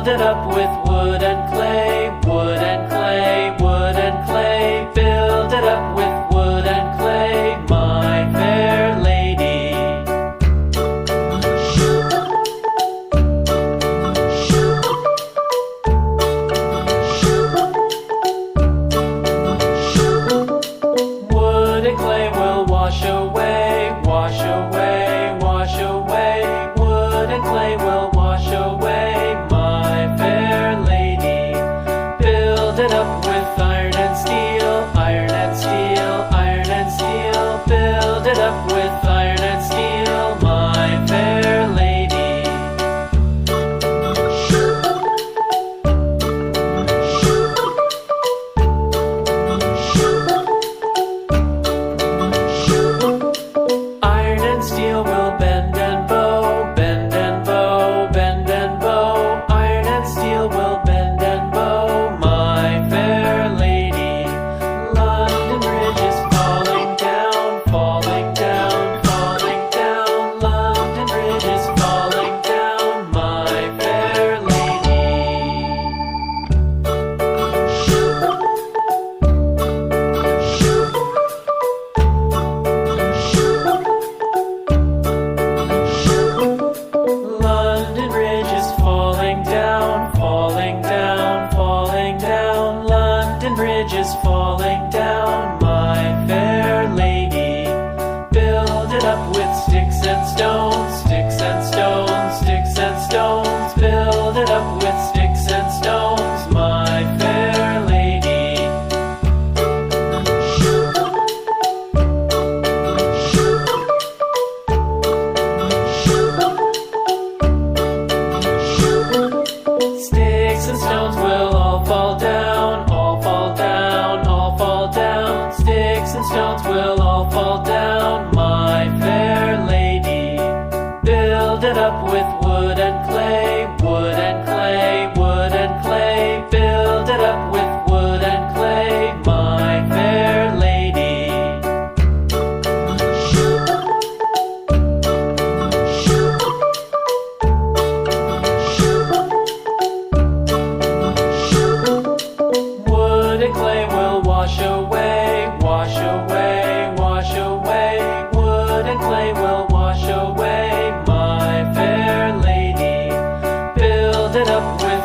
it up with wood and clay, wood and clay, wood and clay. Build it up with wood and clay, my fair lady. Wood and clay will wash away, wash away, wash away. Wood and clay will wash away, my fair lady. Build it up with iron and steel, iron and steel, iron and steel. Build it up with iron and steel, my fair lady. Iron and steel will bend and bow, bend and bow, bend and bow. Iron and steel will bend and bow, my fair lady. London Bridge is falling down, falling down, falling down. London Bridge is falling down, my fair lady. London Bridge is falling down, falling down, falling down. London Bridge is falling down, my fair lady. Build it up with sticks and stones, sticks and stones, sticks and stones. Build it up with sticks and stones, my fair lady. Sticks and stones will all fall down, all fall down, all fall down. Sticks and stones will all fall down, my fair lady. Build it up with wood and clay, wood and clay, wood and clay. Build it up with wood and clay, my fair lady. Wood and clay will wash away, wash away, wash away. Wood and clay will wash away, my fair lady. Build it up with